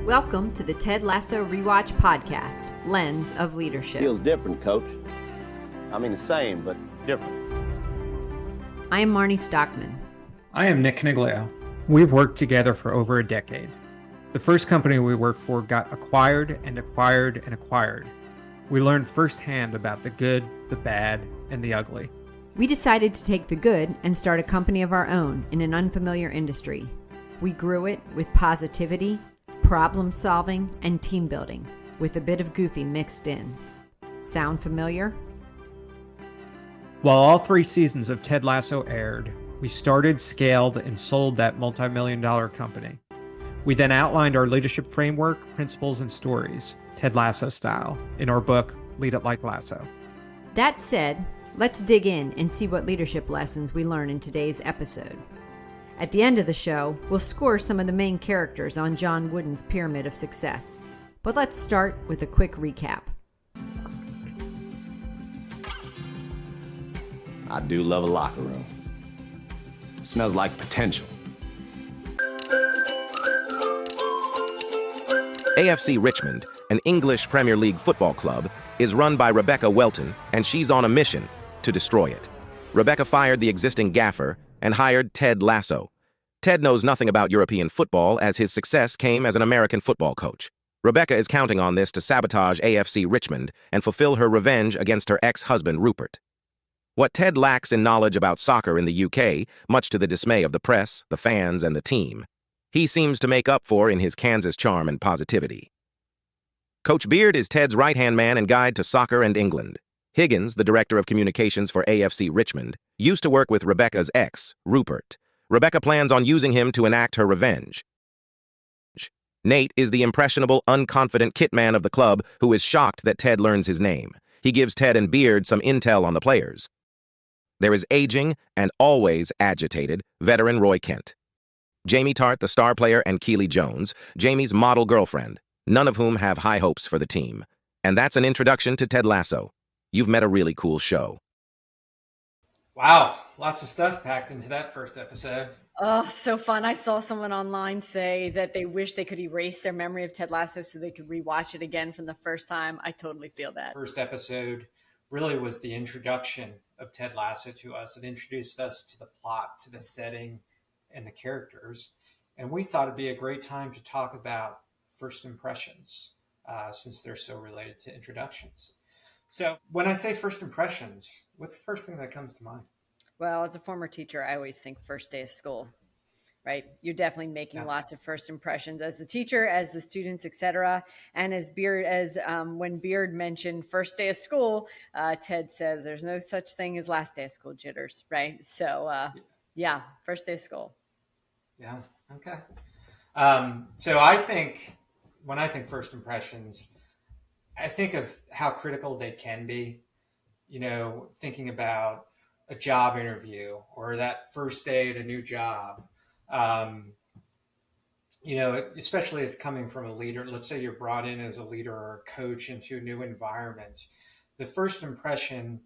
Welcome to the Ted Lasso Rewatch Podcast, Lens of Leadership. Feels different, Coach. I mean, the same, but different. I am Marnie Stockman. I am Nick Caniglio. We've worked together for over a decade. The first company we worked for got acquired and acquired and acquired. We learned firsthand about the good, the bad, and the ugly. We decided to take the good and start a company of our own in an unfamiliar industry. We grew it with positivity, problem solving, and team building, with a bit of goofy mixed in. Sound familiar? While all 3 seasons of Ted Lasso aired, we started, scaled, and sold that multi-million-dollar company. We then outlined our leadership framework, principles, and stories, Ted Lasso style, in our book, Lead It Like Lasso. That said, let's dig in and see what leadership lessons we learn in today's episode. At the end of the show, we'll score some of the main characters on John Wooden's Pyramid of Success. But let's start with a quick recap. I do love a locker room. It smells like potential. AFC Richmond, an English Premier League football club, is run by Rebecca Welton, and she's on a mission to destroy it. Rebecca fired the existing gaffer and hired Ted Lasso. Ted knows nothing about European football, as his success came as an American football coach. Rebecca is counting on this to sabotage AFC Richmond and fulfill her revenge against her ex-husband Rupert. What Ted lacks in knowledge about soccer in the UK, much to the dismay of the press, the fans, and the team, he seems to make up for in his Kansas charm and positivity. Coach Beard is Ted's right-hand man and guide to soccer and England. Higgins, the director of communications for AFC Richmond, used to work with Rebecca's ex, Rupert. Rebecca plans on using him to enact her revenge. Nate is the impressionable, unconfident kitman of the club who is shocked that Ted learns his name. He gives Ted and Beard some intel on the players. There is aging and always agitated veteran Roy Kent. Jamie Tart, the star player, and Keely Jones, Jamie's model girlfriend, none of whom have high hopes for the team. And that's an introduction to Ted Lasso. You've met a really cool show. Wow, lots of stuff packed into that first episode. Oh, so fun. I saw someone online say that they wish they could erase their memory of Ted Lasso so they could rewatch it again from the first time. I totally feel that. First episode really was the introduction of Ted Lasso to us. It introduced us to the plot, to the setting, and the characters. And we thought it'd be a great time to talk about first impressions, since they're so related to introductions. So when I say first impressions, what's the first thing that comes to mind? Well, as a former teacher, I always think first day of school, right? You're definitely making lots of first impressions as the teacher, as the students, etc. And when Beard mentioned first day of school, Ted says there's no such thing as last day of school jitters, right? So first day of school. Yeah. Okay. So I think when I think first impressions, I think of how critical they can be, thinking about a job interview or that first day at a new job, especially if coming from a leader. Let's say you're brought in as a leader or a coach into a new environment. The first impression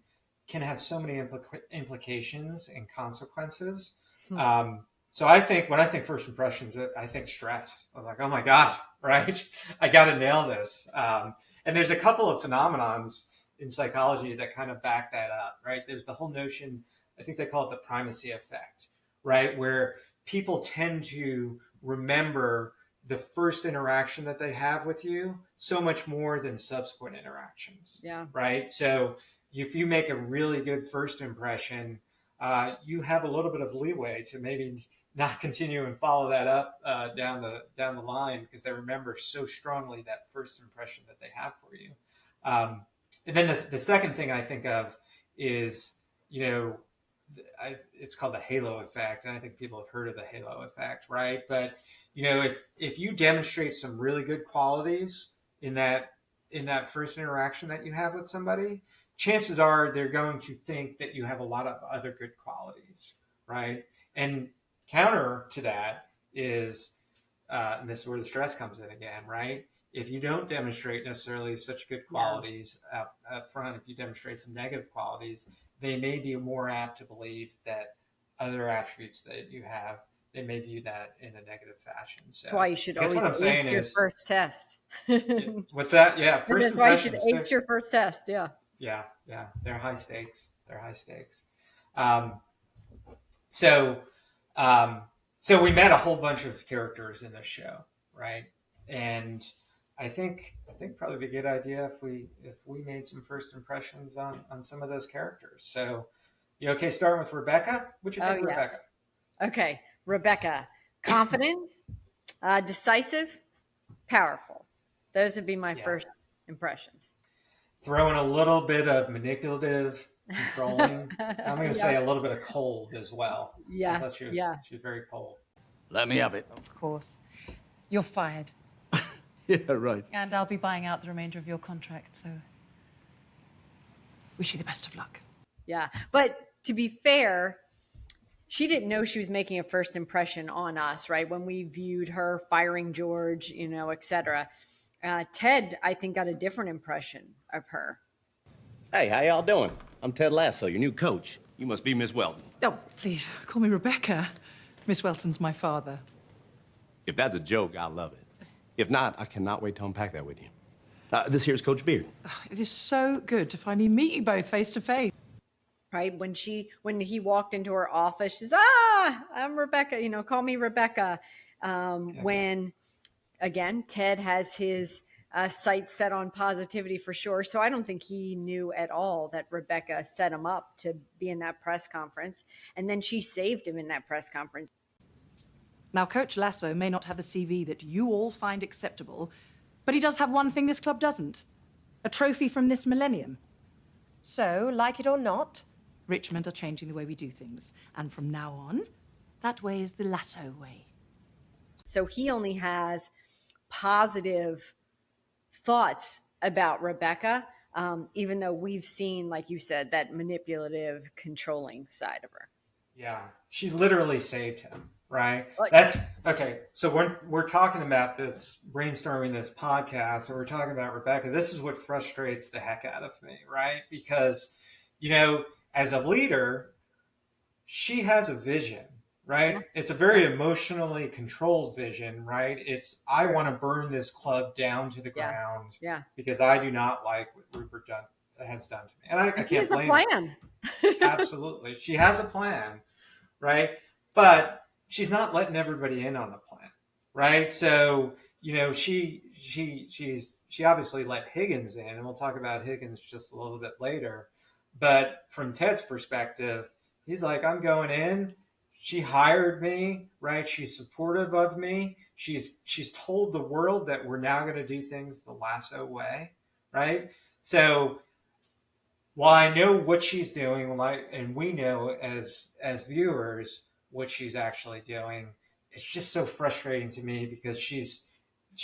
can have so many implications and consequences. So I think when I think first impressions, I think stress. I was like, oh my God, right? I got to nail this. And there's a couple of phenomenons in psychology that kind of back that up, right? There's the whole notion, I think they call it the primacy effect, right? Where people tend to remember the first interaction that they have with you so much more than subsequent interactions, right? So if you make a really good first impression, you have a little bit of leeway to maybe not continue and follow that up down the line, because they remember so strongly that first impression that they have for you. And then the second thing I think of is, it's called the halo effect, and I think people have heard of the halo effect, right? But if you demonstrate some really good qualities in that first interaction that you have with somebody, chances are they're going to think that you have a lot of other good qualities, right? And counter to that is, and this is where the stress comes in again, right? If you don't demonstrate necessarily such good qualities up front, if you demonstrate some negative qualities, they may be more apt to believe that other attributes that you have they may view that in a negative fashion. So That's why you should I guess always what I'm saying ace your is, first test. what's that? Yeah, And first that's why you should impressions. ace your first test. Yeah. Yeah, they're high stakes. They're high stakes. Um, so, um, so we met a whole bunch of characters in this show, right? And I think probably be a good idea if we made some first impressions on some of those characters. So, you okay? Starting with Rebecca. What you think Oh, of Rebecca? yes. Okay. Rebecca, confident, decisive, powerful. Those would be my Yeah. first impressions. Throw in a little bit of manipulative, controlling. I'm going to say Yeah. a little bit of cold as well. I Yeah. thought she was Yeah. very cold. Let me have it. Of course. You're fired. Yeah, right. And I'll be buying out the remainder of your contract, so wish you the best of luck. Yeah. But to be fair, she didn't know she was making a first impression on us, right? When we viewed her firing George, et cetera. Ted, I think, got a different impression of her. Hey, how y'all doing? I'm Ted Lasso, your new coach. You must be Miss Welton. Oh, please, call me Rebecca. Miss Welton's my father. If that's a joke, I love it. If not, I cannot wait to unpack that with you. This here's Coach Beard. It is so good to finally meet you both face to face. Right. When he walked into her office, she's, I'm Rebecca, call me Rebecca. When, again, Ted has his sights set on positivity for sure. So I don't think he knew at all that Rebecca set him up to be in that press conference. And then she saved him in that press conference. Now, Coach Lasso may not have the CV that you all find acceptable, but he does have one thing this club doesn't. A trophy from this millennium. So, like it or not, Richmond are changing the way we do things. And from now on, that way is the Lasso way. So he only has positive thoughts about Rebecca, even though we've seen, like you said, that manipulative, controlling side of her. Yeah, she literally saved him, right? Like- That's okay. So we're talking about this, brainstorming this podcast, and we're talking about Rebecca. This is what frustrates the heck out of me, right? Because, as a leader, she has a vision, right? Yeah. It's a very emotionally controlled vision, right? It's, I want to burn this club down to the ground because I do not like what Rupert has done to me. And I can't blame her. Plan. Absolutely. She has a plan, right? But she's not letting everybody in on the plan, right? So, she obviously let Higgins in, and we'll talk about Higgins just a little bit later. But from Ted's perspective, he's like, I'm going in. She hired me, right? She's supportive of me. She's told the world that we're now going to do things the Lasso way, right? So while I know what she's doing, and we know as viewers what she's actually doing, it's just so frustrating to me because she's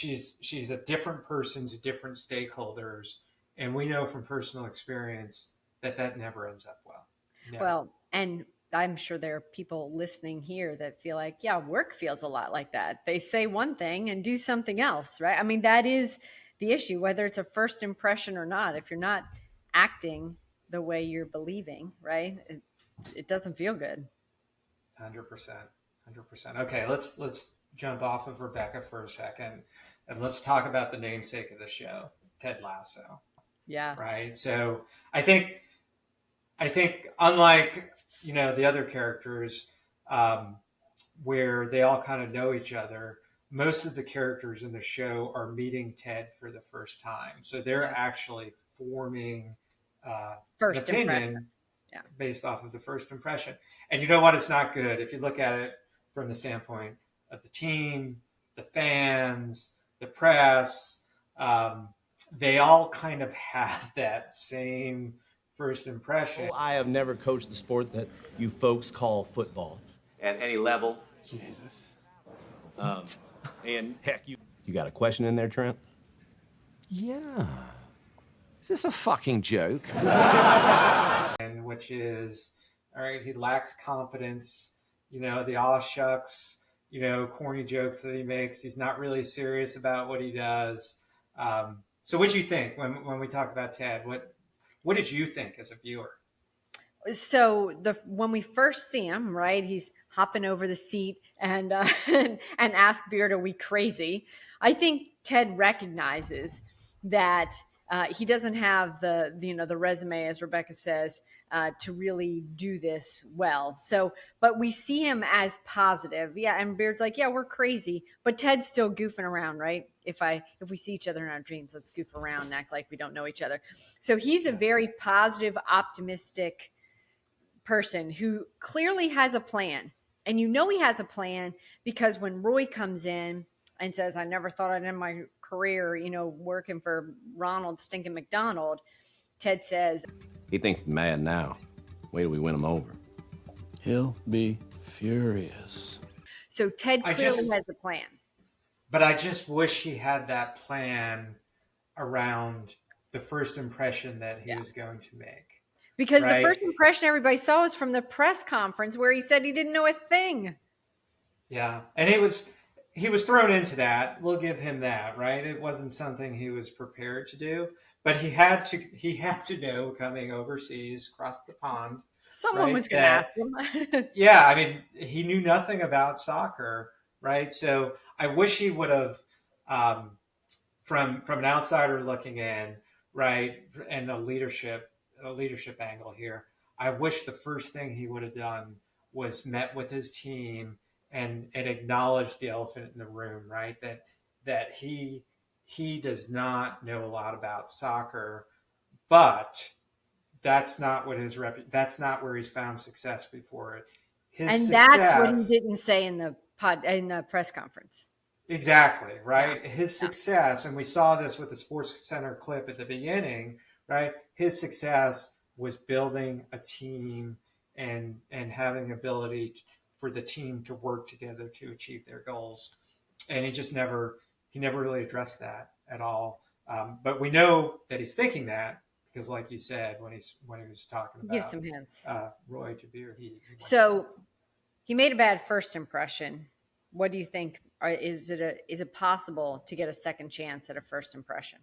a different person to different stakeholders, and we know from personal experience that never ends up well. Never. Well, and I'm sure there are people listening here that feel like, work feels a lot like that. They say one thing and do something else, right? I mean, that is the issue, whether it's a first impression or not. If you're not acting the way you're believing, right, it doesn't feel good. 100%. Okay, let's jump off of Rebecca for a second, and let's talk about the namesake of the show, Ted Lasso. Yeah. Right. So I think unlike the other characters, where they all kind of know each other, most of the characters in the show are meeting Ted for the first time. So they're actually forming First an opinion impression. Yeah. based off of the first impression. And you know what? It's not good if you look at it from the standpoint of the team, the fans, the press. They all kind of have that same first impression. I have never coached the sport that you folks call football. At any level. Jesus. And heck, you got a question in there, Trent? Yeah. Is this a fucking joke? And which is, all right, he lacks confidence, the aw shucks, corny jokes that he makes. He's not really serious about what he does. So what did you think when we talk about Ted? What did you think as a viewer? So when we first see him, right, he's hopping over the seat and and ask Beard, "Are we crazy?" I think Ted recognizes that he doesn't have the resume, as Rebecca says, to really do this well. So, but we see him as positive, yeah. And Beard's like, "Yeah, we're crazy," but Ted's still goofing around, right? If we see each other in our dreams, let's goof around and act like we don't know each other. So he's a very positive, optimistic person who clearly has a plan. And he has a plan because when Roy comes in and says, "I never thought I'd end my career, working for Ronald Stinking McDonald," Ted says, He thinks he's mad now. Wait till we win him over. He'll be furious. so Ted clearly has a plan. But I just wish he had that plan around the first impression that he was going to make. Because right? the first impression everybody saw was from the press conference where he said he didn't know a thing. Yeah. And he was thrown into that. We'll give him that, right? It wasn't something he was prepared to do, but he had to know coming overseas, across the pond. Someone was going to ask him. Yeah. I mean, he knew nothing about soccer, right? So I wish he would have, from an outsider looking in, right? And a leadership angle here. I wish the first thing he would have done was met with his team and acknowledged the elephant in the room, right? That he does not know a lot about soccer, but that's not what that's not where he's found success before it. That's what he didn't say in the press conference. Exactly, right? Yeah. His success, and we saw this with the Sports Center clip at the beginning, right? His success was building a team and having ability for the team to work together to achieve their goals. And he never really addressed that at all. But we know that he's thinking that because, like you said, when he was talking about give some hints. Roy to Beard, he made a bad first impression. What do you think? Is it possible to get a second chance at a first impression?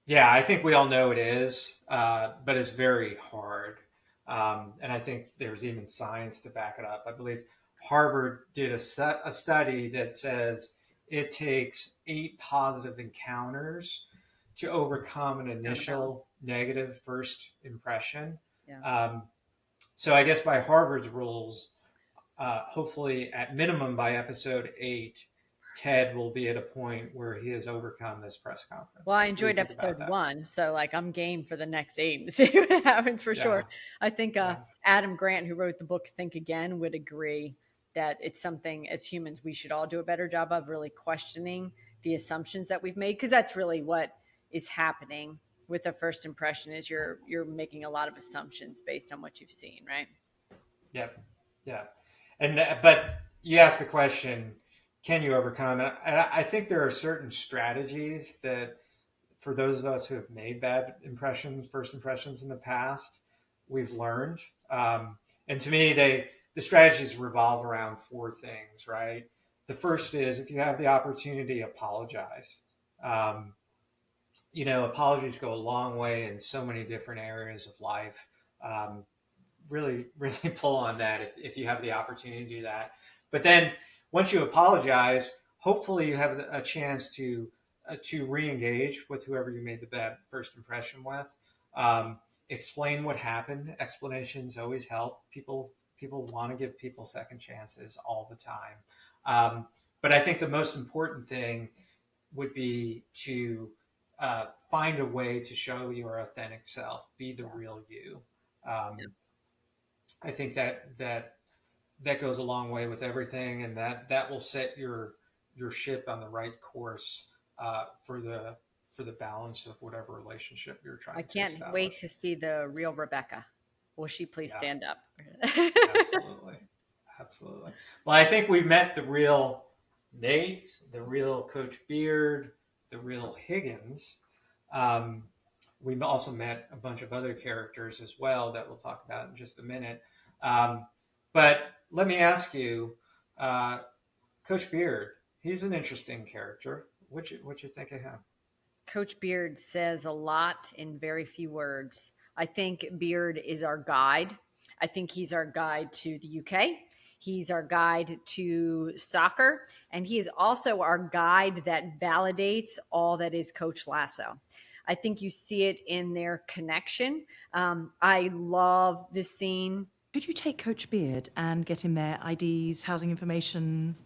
Yeah, I think we all know it is, but it's very hard. And I think there's even science to back it up. I believe Harvard did a study that says it takes 8 positive encounters to overcome an initial negative first impression. Yeah. So I guess by Harvard's rules, hopefully at minimum by episode 8, Ted will be at a point where he has overcome this press conference. Well, I enjoyed episode 1, so I'm game for the next 8 and see what happens for sure. I think Adam Grant, who wrote the book Think Again, would agree that it's something as humans we should all do a better job of really questioning the assumptions that we've made, because that's really what is happening with the first impression is you're making a lot of assumptions based on what you've seen, right? Yep. Yeah. But you asked the question, can you overcome it? I think there are certain strategies that for those of us who have made bad first impressions in the past, we've learned. And to me, the strategies revolve around 4 things, right? The first is if you have the opportunity, apologize. Apologies go a long way in so many different areas of life. Really, really pull on that if you have the opportunity to do that. But then once you apologize, hopefully you have a chance to re-engage with whoever you made the bad first impression with. Explain what happened. Explanations always help. People want to give people second chances all the time. But I think the most important thing would be to find a way to show your authentic self, be the real you. I think that goes a long way with everything, and that will set your ship on the right course for the balance of whatever relationship you're trying to establish. I can't wait to see the real Rebecca. Will she please stand up? Absolutely. Well, I think we met the real Nate, the real Coach Beard, the real Higgins. We also met a bunch of other characters as well that we'll talk about in just a minute. But let me ask you, Coach Beard, he's an interesting character. What you think of him? Coach Beard says a lot in very few words. I think Beard is our guide. I think he's our guide to the UK. He's our guide to soccer. And he is also our guide that validates all that is Coach Lasso. I think you see it in their connection. I love this scene. Could you take Coach Beard and get him their IDs, housing information,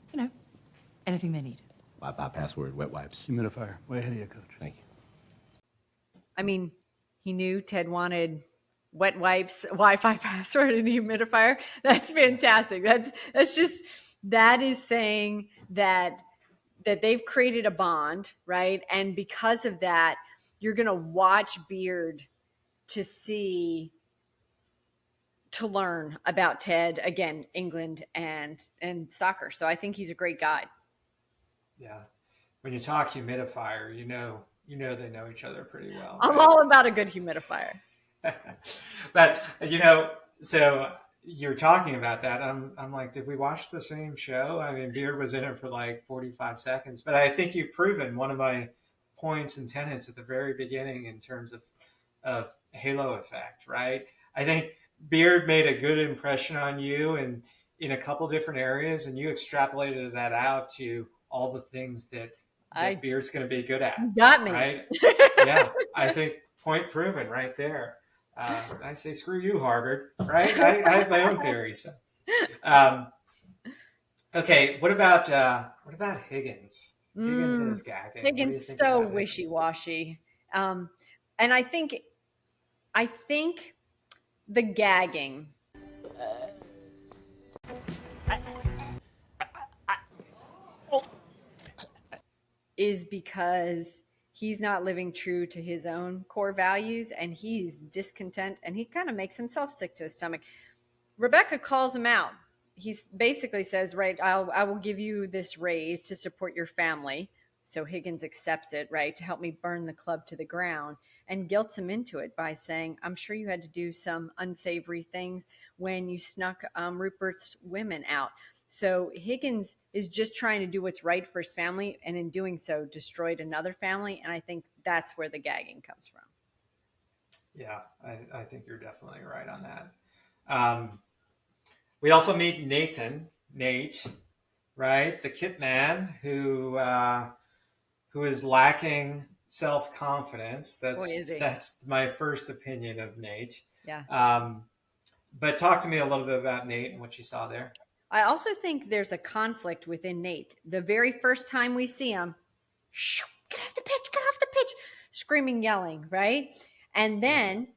anything they need? Wi-Fi password, wet wipes. Humidifier. Way ahead of you, Coach. Thank you. I mean, he knew Ted wanted wet wipes, Wi-Fi password, and humidifier. That's fantastic. That is saying that they've created a bond, right? And because of that, you're going to watch Beard to learn about Ted, again, England and soccer. So I think he's a great guide. Yeah. When you talk humidifier, you know they know each other pretty well. I'm right? all about a good humidifier. But so you're talking about that. I'm like, did we watch the same show? I mean, Beard was in it for like 45 seconds, but I think you've proven one of my points and tenets at the very beginning in terms of halo effect, right? I think Beard made a good impression on you and in a couple different areas, and you extrapolated that out to all the things that Beard's going to be good at. You got me. Right? Yeah, I think point proven right there. I say, screw you, Harvard, right? I have my own theory. So, okay, what about Higgins? Higgins and his gagging. Higgins so wishy-washy, and I think the gagging. Is because he's not living true to his own core values and he's discontent and he kind of makes himself sick to his stomach. Rebecca calls him out. He basically says, right, I will give you this raise to support your family. So Higgins accepts it, right, to help me burn the club to the ground, and guilts him into it by saying, I'm sure you had to do some unsavory things when you snuck Rupert's women out. So Higgins is just trying to do what's right for his family, and in doing so, destroyed another family. And I think that's where the gagging comes from. Yeah, I think you're definitely right on that. We also meet Nate, right? The kit man who is lacking self-confidence. That's my first opinion of Nate. Yeah. But talk to me a little bit about Nate and what you saw there. I also think there's a conflict within Nate. The very first time we see him, get off the pitch, screaming, yelling, right? And then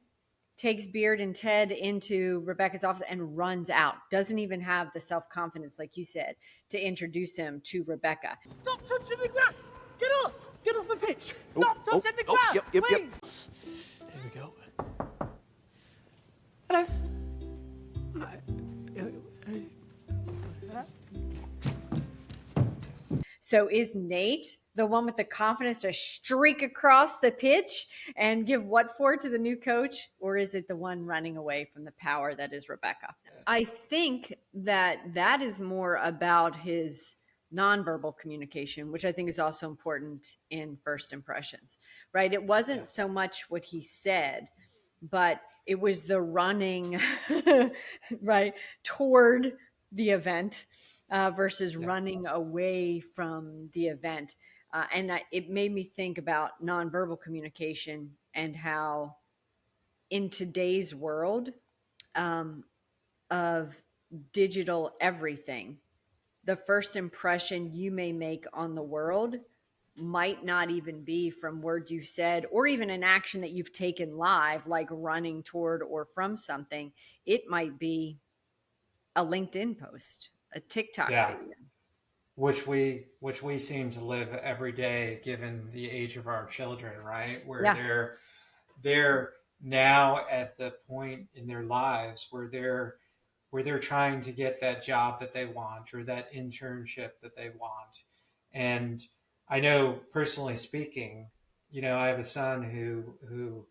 takes Beard and Ted into Rebecca's office and runs out. Doesn't even have the self-confidence, like you said, to introduce him to Rebecca. Stop touching the grass! Get off! Get off the pitch! Stop touching the grass, please! Here we go. Hello. So is Nate the one with the confidence to streak across the pitch and give what for to the new coach? Or is it the one running away from the power that is Rebecca? I think that is more about his nonverbal communication, which I think is also important in first impressions, right? It wasn't so much what he said, but it was the running, right, toward the event versus running away from the event. It made me think about nonverbal communication and how in today's world of digital everything, the first impression you may make on the world might not even be from words you said or even an action that you've taken live, like running toward or from something. It might be a LinkedIn post, a TikTok video. Which we seem to live every day, given the age of our children, right? Where they're now at the point in their lives where they're trying to get that job that they want or that internship that they want. And I know, personally speaking, I have a son who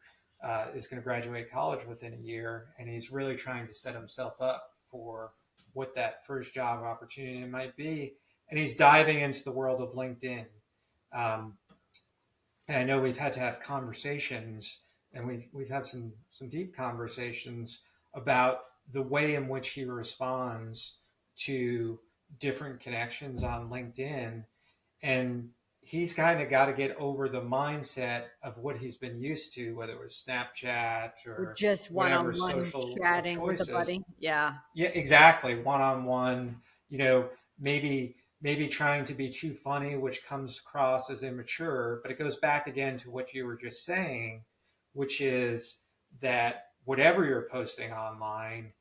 is going to graduate college within a year, and he's really trying to set himself up for what that first job opportunity might be. And he's diving into the world of LinkedIn. And I know we've had to have conversations and we've had some deep conversations about the way in which he responds to different connections on LinkedIn. And he's kind of got to get over the mindset of what he's been used to, whether it was Snapchat Or or just whatever one-on-one social of chatting with a choices. buddy. Yeah. Yeah, exactly. One-on-one, maybe trying to be too funny, which comes across as immature, but it goes back again to what you were just saying, which is that whatever you're posting online,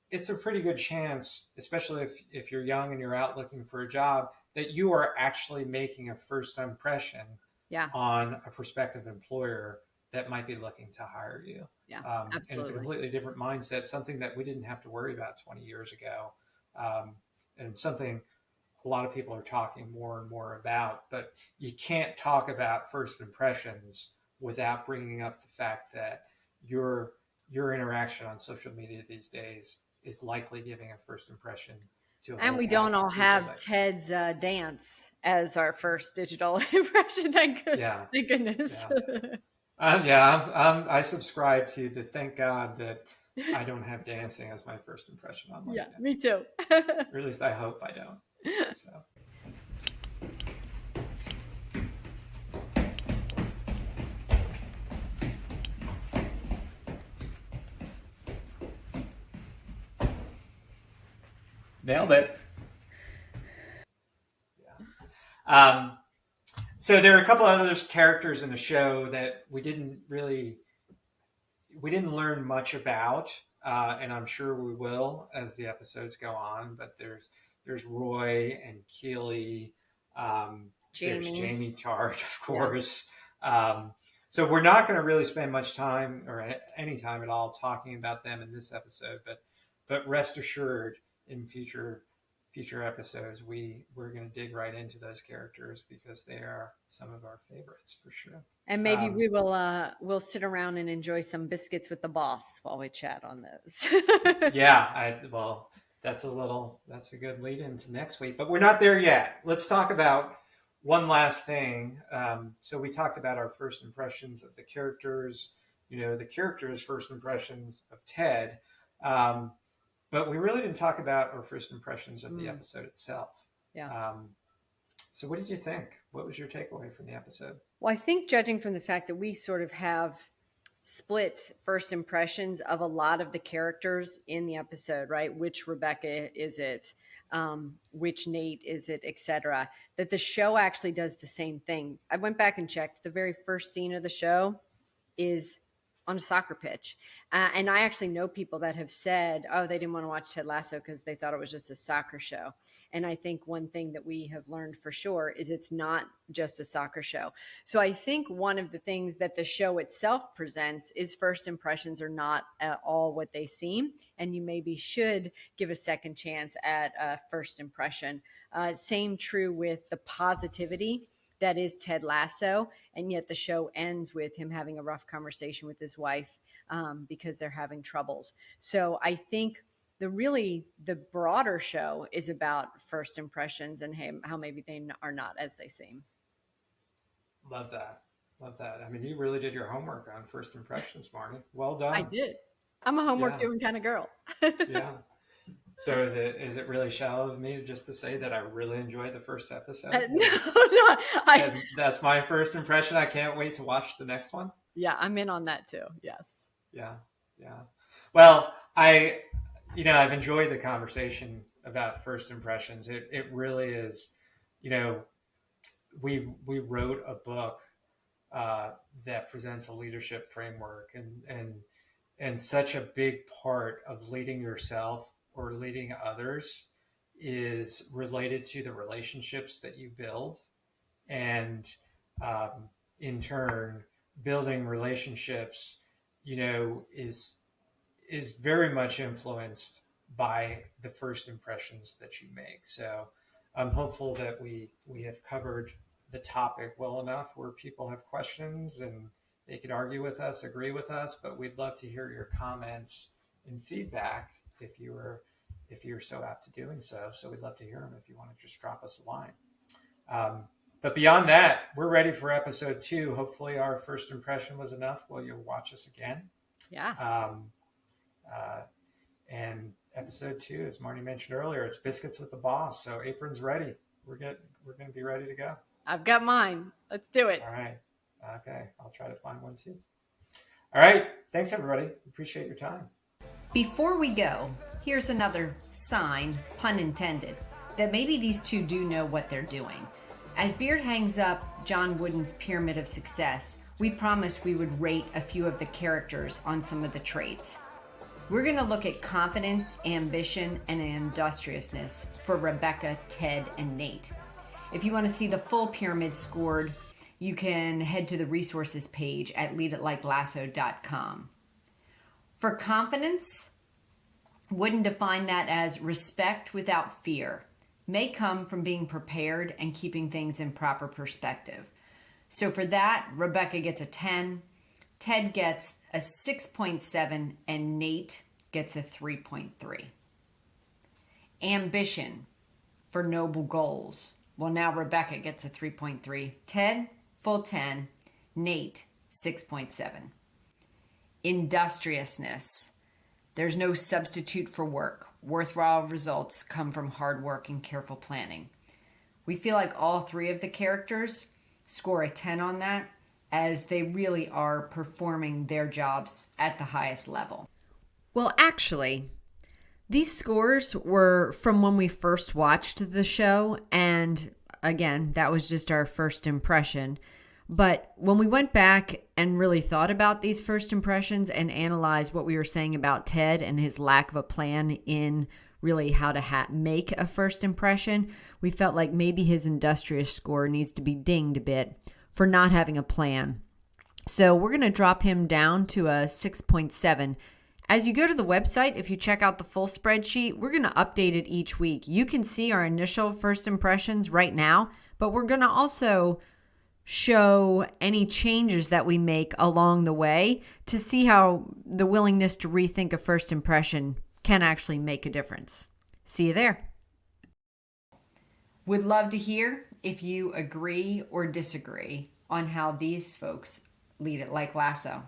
it's a pretty good chance, especially if you're young and you're out looking for a job, that you are actually making a first impression Yeah. on a prospective employer that might be looking to hire you. Yeah. And it's a Absolutely. completely different mindset, something that we didn't have to worry about 20 years ago. And something a lot of people are talking more and more about, but you can't talk about first impressions without bringing up the fact that your interaction on social media these days is likely giving a first impression to a And whole we don't cast all of people have that, Ted's dance as our first digital impression. Thank yeah, goodness. yeah. I subscribe to the thank God that I don't have dancing as my first impression on Yeah, LinkedIn. me too. Or at least I hope I don't. So. Nailed it. Yeah. So there are a couple other characters in the show that we didn't learn much about, and I'm sure we will as the episodes go on. But there's Roy and Keely. There's Jamie. Jamie Tart, of course. So we're not going to really spend much time or any time at all talking about them in this episode. But rest assured, in future episodes, we're going to dig right into those characters because they are some of our favorites for sure. And maybe we'll sit around and enjoy some biscuits with the boss while we chat on those. Yeah, that's a good lead into next week, but we're not there yet. Let's talk about one last thing. So we talked about our first impressions of the characters, the characters' first impressions of Ted. But we really didn't talk about our first impressions of the episode itself. Yeah. So what did you think? What was your takeaway from the episode? Well, I think judging from the fact that we sort of have split first impressions of a lot of the characters in the episode, right? Which Rebecca is it? Which Nate is it, etc. That the show actually does the same thing. I went back and checked. The very first scene of the show is on a soccer pitch. And I actually know people that have said, oh, they didn't want to watch Ted Lasso because they thought it was just a soccer show. And I think one thing that we have learned for sure is it's not just a soccer show. So I think one of the things that the show itself presents is first impressions are not at all what they seem. And you maybe should give a second chance at a first impression. Same true with the positivity that is Ted Lasso, and yet the show ends with him having a rough conversation with his wife because they're having troubles. So I think the broader show is about first impressions and how maybe they are not as they seem. Love that. I mean, you really did your homework on first impressions, Marnie. Well done. I did. I'm a homework doing kind of girl. Yeah. So is it really shallow of me to say that I really enjoyed the first episode? No. That's my first impression. I can't wait to watch the next one. Yeah, I'm in on that too. Yes. Yeah. Well, I've enjoyed the conversation about first impressions. It really is, we wrote a book that presents a leadership framework, and such a big part of leading yourself or leading others is related to the relationships that you build, and in turn, building relationships, is very much influenced by the first impressions that you make. So I'm hopeful that we have covered the topic well enough where people have questions and they could argue with us, agree with us, but we'd love to hear your comments and feedback if you're so apt to doing so. So we'd love to hear them if you want to just drop us a line. But beyond that, we're ready for episode 2. Hopefully our first impression was enough. Well, you'll watch us again. Yeah. And episode 2, as Marnie mentioned earlier, it's biscuits with the boss. So apron's ready. We're going to be ready to go. I've got mine. Let's do it. All right. Okay. I'll try to find one too. All right. Thanks, everybody. Appreciate your time. Before we go, here's another sign, pun intended, that maybe these two do know what they're doing. As Beard hangs up John Wooden's Pyramid of Success, we promised we would rate a few of the characters on some of the traits. We're going to look at confidence, ambition, and industriousness for Rebecca, Ted, and Nate. If you want to see the full pyramid scored, you can head to the resources page at leaditlikelasso.com. For confidence, Wooden defined that as respect without fear. May come from being prepared and keeping things in proper perspective. So for that, Rebecca gets a 10, Ted gets a 6.7, and Nate gets a 3.3. Ambition for noble goals. Well, now Rebecca gets a 3.3. Ted, full 10. Nate, 6.7. Industriousness. There's no substitute for work. Worthwhile results come from hard work and careful planning. We feel like all 3 of the characters score a 10 on that, as they really are performing their jobs at the highest level. Well, actually, these scores were from when we first watched the show, and again, that was just our first impression. But when we went back and really thought about these first impressions and analyzed what we were saying about Ted and his lack of a plan in really how to make a first impression, we felt like maybe his industrious score needs to be dinged a bit for not having a plan. So we're going to drop him down to a 6.7. As you go to the website, if you check out the full spreadsheet, we're going to update it each week. You can see our initial first impressions right now, but we're going to also show any changes that we make along the way to see how the willingness to rethink a first impression can actually make a difference. See you there. Would love to hear if you agree or disagree on how these folks lead it like Lasso.